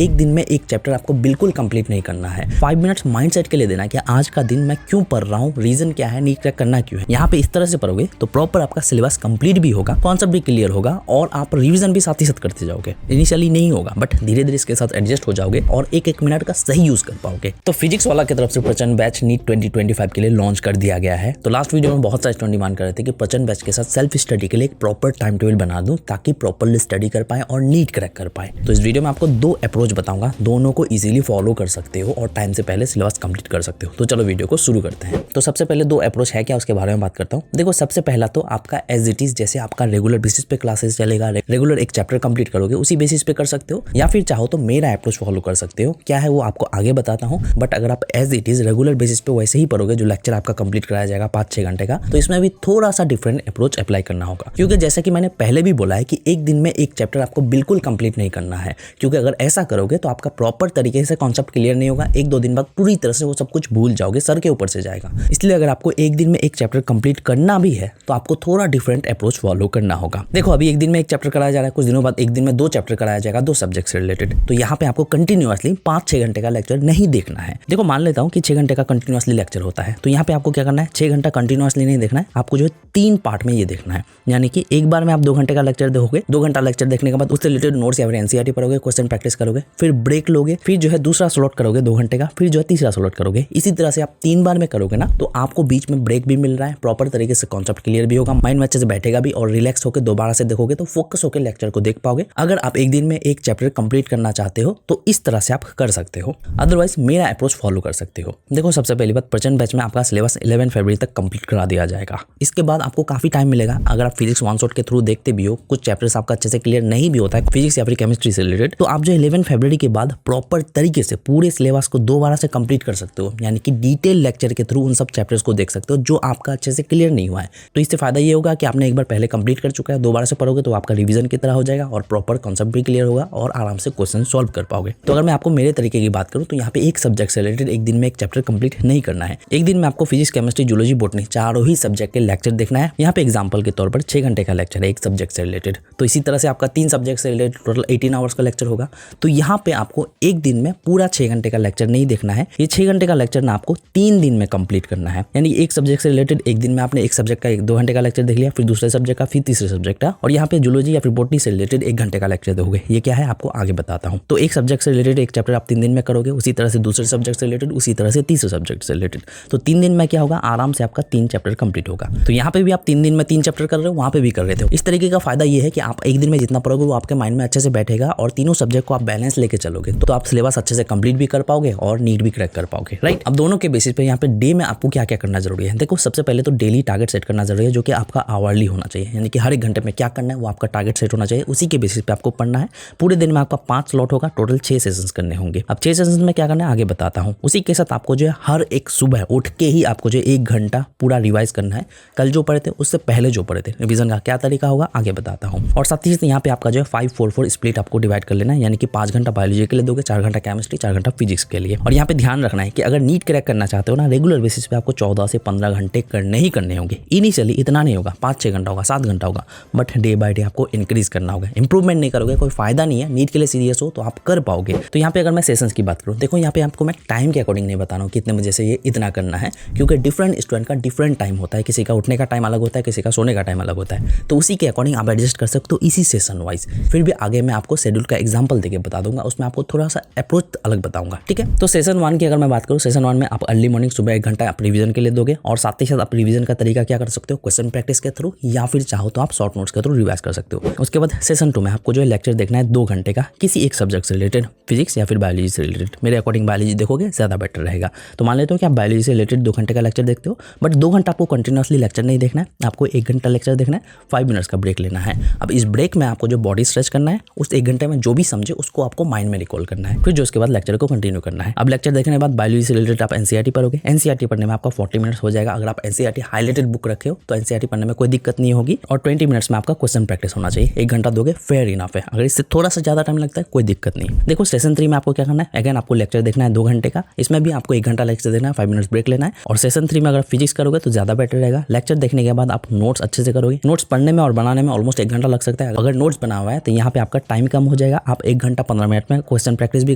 एक दिन में एक चैप्टर आपको बिल्कुल कंप्लीट नहीं करना है। 5 मिनट्स माइंडसेट के लिए देना कि आज का दिन मैं क्यों पढ़ रहा हूँ, रीजन क्या है, नीट क्रैक करना क्यों है। यहाँ पे इस तरह से पढ़ोगे तो प्रॉपर आपका सिलेबस कंप्लीट भी होगा, कॉन्सेप्ट भी क्लियर होगा और आप रिवीजन भी साथ ही साथ करते जाओगे। इनिशियली नहीं होगा बट धीरे धीरे इसके साथ एडजस्ट हो जाओगे और एक एक मिनट का सही यूज कर पाओगे। तो फिजिक्स वाला की तरफ से प्रचंड बैच नीट 2025 के लिए लॉन्च कर दिया गया है। तो लास्ट वीडियो में बहुत सारे स्टूडेंट डिमांड कर रहे थे कि प्रचंड बैच के साथ सेल्फ स्टडी के लिए एक प्रॉपर टाइम टेबल बना दूं ताकि प्रॉपरली स्टडी कर पाए और नीट क्रैक कर पाए। तो इस वीडियो में आपको 2 अप्रोच बताऊंगा, दोनों को इजीली फॉलो कर सकते हो और टाइम से पहले सिलेबस कंप्लीट कर सकते हो। तो चलो वीडियो को शुरू करते हैं। तो सबसे पहले 2 अप्रोच है क्या, उसके बारे में बात करता हूँ। देखो सबसे पहला तो आपका एज इट इज जैसे आपका रेगुलर बेसिस पे क्लासेस चलेगा, रेगुलर एक चैप्टर कंप्लीट करोगे उसी बेसिस पे कर सकते हो, या फिर चाहो तो मेरा अप्रोच फॉलो कर सकते हो। क्या है वो आपको आगे बताता हूँ, बट अगर आप as it is regular basis पे वैसे ही पढ़ोगे जो लेक्चर आपका कंप्लीट कराया जाएगा 5-6 घंटे का, तो इसमें भी थोड़ा सा डिफरेंट अप्रोच अप्लाई करना होगा। क्योंकि जैसा कि मैंने पहले भी बोला है कि एक दिन में एक चैप्टर आपको बिल्कुल कंप्लीट नहीं करना है, क्योंकि अगर ऐसा करोगे तो आपका प्रॉपर तरीके से कॉन्सेप्ट क्लियर नहीं होगा। 1-2 दिन बाद पूरी तरह से वो सब कुछ भूल जाओगे, सर के ऊपर से जाएगा। इसलिए अगर आपको एक दिन में एक चैप्टर कंप्लीट करना भी है तो आपको थोड़ा डिफरेंट अप्रोच फॉलो करना होगा। देखो अभी एक दिन में एक चैप्टर कराया जा रहा है, कुछ दिनों बाद एक दिन में 2 चैप्टर कराया जाएगा 2 सब्जेक्ट से रिलेटेड। तो यहाँ पे आपको कंटिन्यूअसली 5-6 घंटे का लेक्चर नहीं देखना है। देखो मान लेता हूँ कि 6 घंटे का कंटिन्यूअसली लेक्चर होता है, तो यहाँ पे आपको क्या करना है, 6 घंटा कंटिन्यूअसली नहीं देखना है, आपको जो है 3 पार्ट में ये देखना है। यानी कि एक बार में आप 2 घंटे का लेक्चर देखोगे, 2 घंटा लेक्चर देखने के बाद उससे रिलेटेड नोट्स या फिर एनसीईआरटी पढ़ोगे, क्वेश्चन प्रैक्टिस करोगे, फिर ब्रेक लोगे, फिर जो है दूसरा स्लॉट करोगे 2 घंटे का, फिर जो है तीसरा स्लॉट करोगे। इसी तरह से आप 3 बार में करोगे ना, तो आपको बीच में ब्रेक भी मिल रहा है, प्रॉपर तरीके से कॉन्सेप्ट क्लियर भी होगा, माइंड में अच्छे से बैठेगा भी और रिलैक्स होकर दोबारा से देखोगे तो फोकस होकर लेक्चर को देख पाओगे। अगर आप एक दिन में एक चैप्टर कंप्लीट करना चाहते हो तो इस तरह से आप कर सकते हो, अदरवाइज मेरा अप्रोच फॉलो कर सकते हो। देखो सबसे पहली बात, प्रचंड बैच में आपका सिलेबस 11 फरवरी तक कंप्लीट करा दिया जाएगा। इसके बाद आपको काफी टाइम मिलेगा। अगर आप फिजिक्स वन शॉट के थ्रू देखते भी हो, कुछ चैप्टर्स आपका अच्छे से क्लियर नहीं भी होता है फिजिक्स या फिर केमिस्ट्री से रिलेटेड, तो आप जो 11 फरवरी के बाद प्रॉपर तरीके से पूरे सिलेबस को दोबारा से कंप्लीट कर सकते हो। यानी कि डिटेल लेक्चर के थ्रू उन सब चैप्टर्स को देख सकते हो जो आपका अच्छे से क्लियर नहीं हुआ है। तो इससे फायदा ये होगा कि आपने एक बार पहले कंप्लीट कर चुका है, दोबारा से पढ़ोगे तो आपका रिवीजन की तरह हो जाएगा और प्रॉपर कॉन्सेप्ट भी क्लियर होगा और आराम से क्वेश्चन सॉल्व कर पाओगे। तो अगर मैं आपको मेरे तरीके की बात करूं तो यहाँ पे एक सब्जेक्ट से रिलेटेड एक दिन में एक चैप्टर कंप्लीट नहीं करना है। एक दिन में आपको फिजिक्स, केमिस्ट्री, जूलॉजी, बॉटनी चारों ही सब्जेक्ट के लेक्चर देखना है। यहाँ पे एग्जांपल के तौर पर 6 घंटे का लेक्चर है एक सब्जेक्ट से रिलेटेड, तो इसी तरह से आपका 3 सब्जेक्ट से रिलेटेड टोटल 18 आवर्स का लेक्चर होगा। तो यहाँ पे आपको एक दिन में पूरा 6 घंटे का लेक्चर नहीं देखना है। ये 6 घंटे का लेक्चर ना आपको 3 दिन में कंप्लीट करना है। यानी एक सब्जेक्ट से रिलेटेड एक दिन में आपने एक सब्जेक्ट का 2 घंटे का लेक्चर देख लिया, फिर दूसरे सब्जेक्ट का, फिर तीसरे सब्जेक्ट का, और यहाँ पे जूलॉजी या फिर बॉटनी से रिलेटेड 1 घंटे का लेक्चर दोगे। ये क्या है आपको आगे बताता हूँ। तो एक सब्जेक्ट से रिलेटेड एक चैप्टर आप 3 दिन में करोगे, उसी तरह से दूसरे सब्जेक्ट से रिलेटेड, उसी तरह से तीसरे सब्जेक्ट से रिलेटेड। तो 3 दिन में क्या होगा, आराम से आपका 3 चैप्टर कंप्लीट होगा। तो यहाँ पे भी आप 3 दिन में 3 चैप्टर कर रहे हो, वहाँ पे भी कर रहे थे। इस तरीके का फायदा ये है कि आप एक दिन में जितना पढ़ोगे वो आपके माइंड में अच्छे से बैठेगा और तीनों सब्जेक्ट को आप बैलेंस लेके चलोगे, तो आप सिलेबस अच्छे से कंप्लीट भी कर पाओगे और नीट भी क्रैक कर पाओगे, राइट। अब दोनों के बेसिस पे यहाँ पे डे में आपको क्या क्या करना जरूरी है। देखो सबसे पहले तो डेली टारगेट सेट करना जरूरी है, जो कि आपका आवरली होना चाहिए। यानी कि हर एक घंटे में क्या करना है वो आपका टारगेट सेट होना चाहिए, उसी के बेसिस पे आपको पढ़ना है। पूरे दिन में आपका 5 स्लॉट होगा, टोटल 6 सेशंस करने होंगे। अब 6 सेशंस में क्या करना है आगे बताता हूँ। उसी के साथ आपको जो है हर एक सुबह उठ के ही आपको जो 1 घंटा पूरा रिवाइज करना है। कल जो पढ़े थे उससे पहले जो पढ़े थे, रिवीजन का क्या तरीका होगा आगे बताता हूँ। और साथ ही यहाँ पे आपका जो है 5-4-4 स्प्लिट आपको डिवाइड कर लेना है। यानी कि 5 घंटा बायोलॉजी के लिए दोगे, 4 घंटा केमिस्ट्री, 4 घंटा फिजिक्स के लिए। और यहाँ पे ध्यान रखना है कि अगर नीट क्रैक करना चाहते हो ना, रेगुलर बेसिस पे आपको 14 से 15 घंटे करने ही करने होंगे। इनिशियली इतना नहीं होगा, 5-6 घंटा होगा, 7 घंटा होगा, बट डे बाय डे आपको इंक्रीज करना होगा। इंप्रूवमेंट नहीं करोगे कोई फायदा नहीं है। नीट के लिए सीरियस हो तो आप कर पाओगे। तो यहाँ पे अगर मैं सेशंस की बात करूँ, देखो यहाँ पे आपको मैं टाइम के अकॉर्डिंग नहीं बता रहा हूँ कितने बजे से ये इतना करना है, क्योंकि डिफरेंट स्टूडेंट का डिफरेंट टाइम होता है। किसी का उठने का टाइम अलग होता है, किसी का सोने का टाइम अलग होता है, तो उसी के अकॉर्डिंग आप एडजस्ट कर सकते हो इसी सेशन वाइज। फिर भी आगे मैं आपको शेड्यूल का एग्जांपल देके बता दूंगा, उसमें आपको थोड़ा सा अप्रोच अलग बताऊंगा, ठीक है। तो सेशन 1 की अगर मैं बात करूँ, सेशन 1 में आप अर्ली मॉर्निंग सुबह 1 घंटा आप रिवीजन के लिए दोगे, और साथ ही साथ आप रिवीजन का तरीका क्या कर सकते हो, क्वेश्चन प्रैक्टिस के थ्रू, या फिर चाहो तो आप शॉर्ट नोट्स के थ्रू रिवाइज कर सकते हो। उसके बाद सेशन 2 में आपको जो है लेक्चर देखना है 2 घंटे का, किसी एक सब्जेक्ट से रिलेटेड, फिजिक्स या फिर बायोलॉजी से रिलेटेड। मेरे अकॉर्डिंग बायोलॉजी देखोगे ज्यादा बेटर रहेगा। तो मान लेते हो कि आप बायोलॉजी से रिलेटेड 2 घंटे का लेक्चर देखते हो, बट 2 घंटा आपको कंटिन्यूअसली लेक्चर नहीं देखना है, आपको 1 घंटा लेक्चर देखना है, 5 मिनट्स का ब्रेक लेना है। अब इस ब्रेक में आपको जो बॉडी स्ट्रेच करना है, उस 1 घंटे में जो भी समझे उसको आपको माइंड में रिकॉल करना है, फिर जो उसके बाद लेक्चर को कंटिन्यू करना है। अब लेक्चर देखने के बाद बायोलॉजी से रिलेटेड आप एनसीईआरटी पढ़ोगे। एनसीईआरटी पढ़ने में आपका 40 मिनट्स हो जाएगा। अगर आप एनसीईआरटी हाईलाइटेड बुक रखे हो तो एनसीईआरटी पढ़ने में कोई दिक्कत नहीं होगी, और 20 मिनट्स में आपका क्वेश्चन प्रैक्टिस होना चाहिए। 1 घंटा दोगे फेयर इनफ है। अगर इससे थोड़ा सा ज्यादा टाइम लगता है कोई दिक्कत नहीं। देखो सेशन 3 में आपको क्या करना है, अगेन आपको लेक्चर देखना है 2 घंटे का, इसमें भी आपको 1 घंटा लेक्चर देना है, 5 मिनट्स ब्रेक लेना है। और सेशन 3 में अगर फिजिक्स करोगे तो ज्यादा बेटर रहेगा। लेक्चर देखने के बाद आप नोट्स अच्छे से करोगे। नोट्स पढ़ने में और बनाने में ऑलमोस्ट 1 घंटा लग सकता है। अगर नोट्स बना हुआ है तो यहाँ पे आपका टाइम कम हो जाएगा, आप 1 घंटा 15 मिनट में क्वेश्चन प्रैक्टिस भी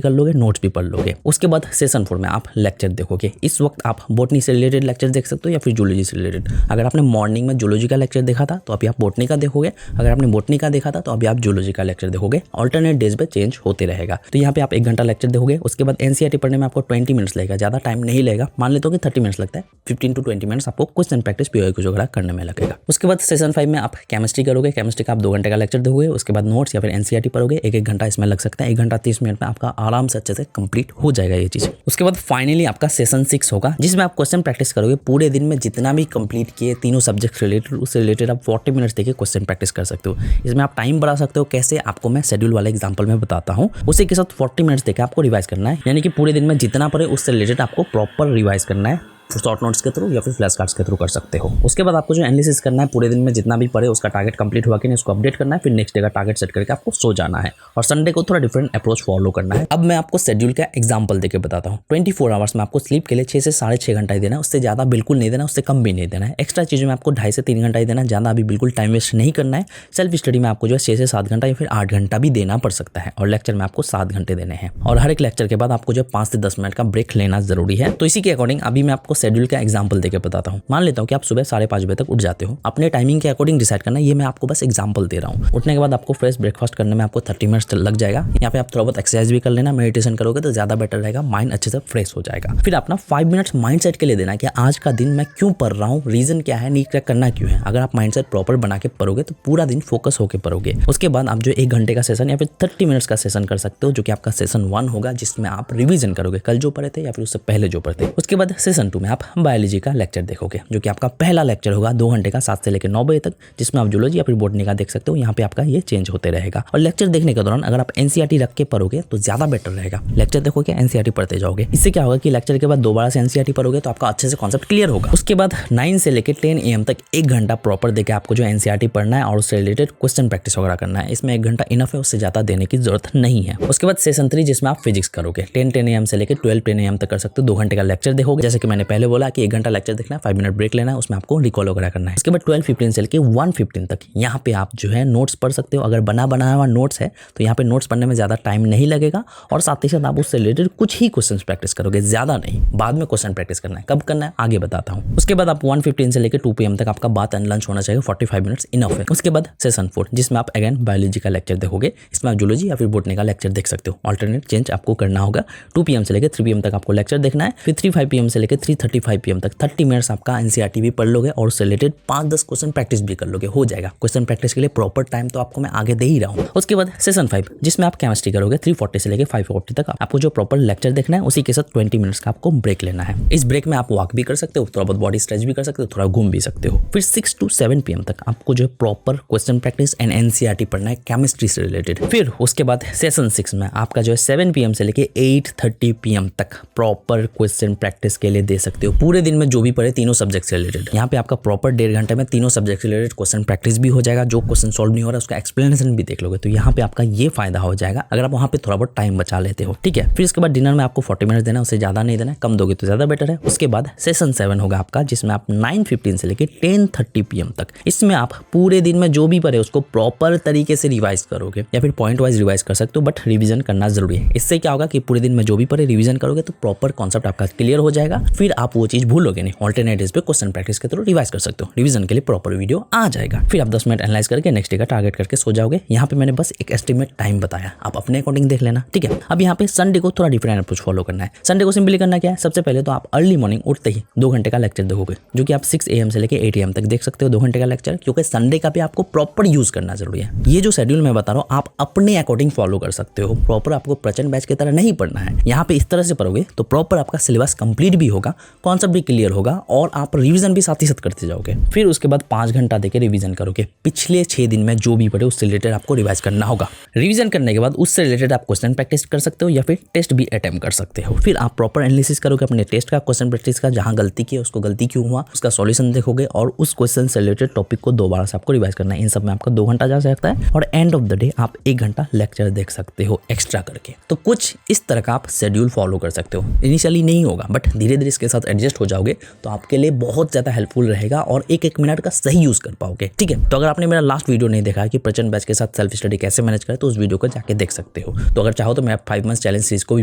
कर लोगे, नोट्स भी पढ़ लोगे। उसके बाद सेशन 4 में आप लेक्चर देखोगे। इस वक्त आप बॉटनी से रिलेटेड लेक्चर देख सकते हो या फिर जूलॉजी से रिलेटेड। अगर आपने मॉर्निंग में जूलॉजी का लेक्चर देखा था तो अभी आप बॉटनी का देखोगे, अगर आपने बॉटनी का देखा था तो अभी आप जूलॉजी का लेक्चर देखोगे। ऑल्टरनेट डेज पे चेंज होते रहेगा। तो यहाँ पे आप 1 घंटा लेक्चर देखोगे। उसके बाद एनसीईआरटी पढ़ने में आपको 20 मिनट्स लगेगा, ज़्यादा टाइम नहीं लगेगा। मान लेते हो कि 30 मिनट्स लगता है, 15 to 20 मिनट्स आपको क्वेश्चन प्रैक्टिस पीओक्यू वगैरह करने में लगेगा। उसके बाद सेशन 5 में आप केमिस्ट्री करोगे। केमिस्ट्री का आप 2 घंटे का लेक्चर देखोगे। उसके बाद नोट्स या फिर एनसीईआरटी पढ़ोगे। 1 घंटा इसमें लग सकता है। 1 घंटा 30 मिनट में आपका आराम से अच्छे से कंप्लीट हो जाएगा ये चीज़। उसके बाद फाइनली आपका सेशन 6 होगा, जिसमें आप क्वेश्चन प्रैक्टिस करोगे। पूरे दिन में जितना भी कंप्लीट किए तीनों सब्जेक्ट रिलेटेड, उससे रिलेटेड आप 40 मिनट्स देके क्वेश्चन प्रैक्टिस कर सकते हो। इसमें आप टाइम बढ़ा सकते हो। कैसे, आपको मैं शेड्यूल वाले एग्जांपल में बताता हूँ। उसी के साथ 40 मिनट्स देके आपको रिवाइज करना है, यानी कि पूरे दिन में जितना पढ़े उससे रिलेटेड आपको प्रॉपर रिवाइज करना है। शॉर्ट नोट्स के थ्रू या फिर फ्लैश कार्ड्स के थ्रू कर सकते हो। उसके बाद आपको जो एनालिसिस करना है, पूरे दिन में जितना भी पढ़े उसका टारगेट कंप्लीट हुआ कि नहीं उसको अपडेट करना है। फिर नेक्स्ट डे का टारगेट सेट करके आपको सो जाना है और संडे को थोड़ा डिफरेंट अप्रोच फॉलो करना है। अब मैं आपको शेड्यूल का एग्जांपल देके बताता हूँ। 24 आवर्स में आपको स्लीप के लिए 6 से 6.5 घंटा ही देना है। उससे ज़्यादा बिल्कुल नहीं देना, उससे कम भी नहीं देना है। एक्स्ट्रा चीज़ों में आपको 2.5 से 3 घंटा ही देना है। ज़्यादा अभी बिल्कुल टाइम वेस्ट नहीं करना है। सेल्फ स्टडी में आपको जो है 6 से 7 घंटा या फिर 8 घंटा भी देना पड़ सकता है और लेक्चर में आपको 7 घंटे देने हैं। और हर एक लेक्चर के बाद आपको जो 5 से 10 मिनट का ब्रेक लेना जरूरी है। तो इसी के अकॉर्डिंग अभी मैं आपको शेड्यूल का एग्जाम्पल देके बताता हूँ। मान लेता हूँ कि आप सुबह 5:30 बजे तक उठ जाते हो। अपने टाइमिंग के अकॉर्डिंग डिसाइड करना है, ये मैं आपको बस एग्जांपल दे रहा हूँ। उठने के बाद आपको फ्रेश ब्रेकफास्ट करने में आपको 30 मिनट्स लग जाएगा। यहाँ पे आप थोड़ा बहुत एक्सरसाइज भी कर लेना, मेडिटेशन करोगे तो ज्यादा बेटर रहेगा, माइंड अच्छे से फ्रेश हो जाएगा। फिर अपना 5 मिनट्स माइंडसेट के लिए देना कि आज का दिन मैं क्यों पढ़ रहा हूँ, रीजन क्या है, नीट क्रैक करना क्यों है। अगर आप माइंडसेट प्रॉपर बना के पढ़ोगे तो पूरा दिन फोकस होकर पढ़ोगे। उसके बाद आप जो 1 घंटे का सेशन या फिर 30 मिनट्स का सेशन कर सकते हो, जो कि आपका सेशन 1 होगा, जिसमें आप रिविजन करोगे, कल जो पढ़े थे या फिर उससे पहले जो पढ़े थे। उसके बाद सेशन 2 में आप बायोलॉजी का लेक्चर देखोगे, जो कि आपका पहला लेक्चर होगा 2 घंटे का 7 से लेकर 9 बजे तक, जिसमें आप जूलॉजी या फिर बॉटनी का देख सकते हो। यहाँ पे आपका ये चेंज होते रहेगा। और लेक्चर देखने के दौरान अगर आप एनसीईआरटी रख के पढ़ोगे तो ज्यादा बेटर रहेगा। लेक्चर देखोगे, एनसीईआरटी पढ़ते जाओगे। इससे क्या होगा कि लेक्चर के बाद दोबारा से एनसीईआरटी पढ़ोगे तो आपका अच्छे से कॉन्सेप्ट क्लियर होगा। उसके बाद 9 से लेकर 10 AM तक 1 घंटा प्रॉपर देके आपको जो एनसीईआरटी पढ़ना है और उससे रिलेटेड क्वेश्चन प्रैक्टिस वगैरह करना है। इसमें 1 घंटा इनफ है, उससे ज्यादा देने की जरूरत नहीं है। उसके बाद सेशन 3 जिसमें आप फिजिक्स करोगे, 10 AM से लेकर 12 AM तक कर सकते हो। 2 घंटे का लेक्चर देखोगे। जैसे कि मैंने पहले बोला कि 1 घंटा लेक्चर देखना है, 5 मिनट ब्रेक लेना है, उसमें आपको रिकॉल वगैरह करना है। उसके बाद 12:15 से लेकर 1:15 तक यहाँ पे आप जो है नोट्स पढ़ सकते हो। अगर बनाया हुआ नोट्स है तो यहाँ पे नोट्स पढ़ने में ज्यादा टाइम नहीं लगेगा और साथ ही साथ आप उससे रिलेटेड कुछ ही क्वेश्चन प्रैक्टिस करोगे, ज्यादा नहीं। बाद में क्वेश्चन प्रैक्टिस करना है, कब करना है आगे बताता हूँ। उसके बाद आप 1:15 से लेकर 2 PM तक आपका बात एंड लंच होना चाहिए, 45 मिनट्स इनफ है। उसके बाद सेशन 4 जिसमें आप अगेन बायोलॉजी का लेक्चर देखोगे। इसमें आप जूलॉजी या फिर बॉटनी का लेक्चर देख सकते हो। ऑल्टरनेट चेंज आपको करना होगा। 2 PM से लेकर 3 PM तक आपको लेक्चर देखना है। फिर 3:05 PM से लेकर 3:35 PM तक 30 मिनट्स आपका एनसीईआरटी भी पढ़ लोगे और उससे रिलेटेड 5-10 क्वेश्चन प्रैक्टिस भी कर लोगे, हो जाएगा। क्वेश्चन प्रैक्टिस के लिए प्रॉपर टाइम तो आपको मैं आगे दे ही रहा हूँ। उसके बाद सेशन 5 जिसमें आप केमिस्ट्री करोगे, 3:40 से लेकर 5:40 तक आपको जो प्रॉपर लेक्चर देखना है, उसी के साथ 20 मिनट्स का आपको ब्रेक लेना है। इस ब्रेक में आप वॉक भी कर सकते हो, थोड़ा बहुत बॉडी स्ट्रेच भी कर सकते हो, थोड़ा घूम भी सकते हो। फिर 6 to 7 PM तक आपको जो proper question practice and NCERT पढ़ना है केमिस्ट्री से रिलेटेड। फिर उसके बाद सेशन 6 में आपका जो है 7 PM से लेकर 8:30 PM तक प्रॉपर क्वेश्चन प्रैक्टिस के लिए दे सकते हो। पूरे दिन में जो भी पढ़े तीनों सब्जेक्ट से रिलेटेड, यहाँ पे आपका प्रॉपर 1.5 घंटे में तीनों सब्जेक्ट से रिलेटेड क्वेश्चन प्रैक्टिस भी हो जाएगा। जो क्वेश्चन सॉल्व नहीं हो रहा है उसका एक्सप्लेनेशन भी देख लोगे, तो यहाँ पे आपका ये फायदा हो जाएगा अगर आप वहाँ पे थोड़ा बहुत टाइम बचा लेते हो, ठीक है। फिर इसके बाद डिनर में आपको 40 मिनट देना है, उससे ज्यादा नहीं देना है, कम दोगे तो ज्यादा बेटर है। उसके बाद सेशन 7 होगा आपका, जिसमें आप 9:15 से लेकर 10:30 PM तक, इसमें आप पूरे दिन में जो भी पढ़े उसको प्रॉपर तरीके से रिवाइज करोगे या फिर पॉइंट वाइज रिवाइज कर सकते हो, बट रिवीजन करना जरूरी है। इससे क्या होगा कि पूरे दिन में जो भी पढ़े रिवीजन करोगे तो प्रॉपर कॉन्सेप्ट आपका क्लियर हो जाएगा। फिर आप वो चीज भूलोगे नहीं। ऑल्टरनेट डेज पे क्वेश्चन प्रैक्टिस के थ्रू रिवाइज कर सकते हो, रिवीजन के लिए प्रॉपर वीडियो आ जाएगा। फिर आप 10 मिनट एनालाइज करके नेक्स्ट डे का टारगेट करके सो जाओगे। यहाँ पे मैंने बस एक एस्टिमेट टाइम बताया, आप अपने अकॉर्डिंग देख लेना, ठीक है। अब यहाँ पे संडे को थोड़ा डिफरेंट अप्रोच फॉलो करना है। संडे को सिंपली करना क्या है, सबसे पहले तो आप अर्ली मॉर्निंग उठते ही 2 घंटे का लेक्चर देखोगे, जो कि आप 6 AM से लेकर 8 AM तक देख सकते हो 2 घंटे का लेक्चर, क्योंकि संडे का भी आपको प्रॉपर यूज करना जरूरी है। ये जो शेड्यूल मैं बता रहा हूँ आप अपने अकॉर्डिंग फॉलो कर सकते हो, प्रॉपर आपको प्रचंड बैच की तरह नहीं पढ़ना है। यहाँ पे इस तरह से पढ़ोगे तो प्रॉपर आपका सिलेबस कंप्लीट भी होगा, कॉन्सेप्ट भी क्लियर होगा और आप रिवीजन भी साथ ही साथ करते जाओगे। फिर उसके बाद 5 घंटा देके रिवीजन करोगे। पिछले 6 दिन में जो भी पढ़े उससे रिलेटेड आपको रिवाइज करना होगा। रिवीजन करने के बाद उससे रिलेटेड आप क्वेश्चन प्रैक्टिस कर सकते हो या फिर टेस्ट भी अटेम्प्ट कर सकते हो। फिर आप प्रॉपर एनालिसिस करोगे अपने टेस्ट का, क्वेश्चन प्रैक्टिस का, जहां गलती की है उसको गलती क्यों हुआ उसका सॉल्यूशन देखोगे और उस क्वेश्चन से रिलेटेड टॉपिक को दोबारा से आपको रिवाइज करना है। इन सब में आपका 2 घंटा जा सकता है और एंड ऑफ द डे आप 1 घंटा लेक्चर देख सकते हो एक्स्ट्रा करके। तो कुछ इस तरह का आप शेड्यूल फॉलो कर सकते हो। इनिशियली नहीं होगा बट धीरे धीरे इसके साथ साथ एडजस्ट हो जाओगे तो आपके लिए बहुत ज़्यादा हेल्पफुल रहेगा और एक मिनट का सही यूज़ कर पाओगे। ठीक है, तो अगर आपने मेरा लास्ट वीडियो नहीं देखा है कि प्रचंड बैच के साथ सेल्फ स्टडी कैसे मैनेज करें तो उस वीडियो को जाके देख सकते हो। तो अगर चाहो तो मैं 5 मंथ्स चैलेंज सीरीज को भी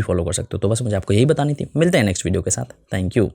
फॉलो कर सकते हो। तो बस मुझे आपको यही बतानी थी। मिलते हैं नेक्स्ट वीडियो के साथ। Thank you.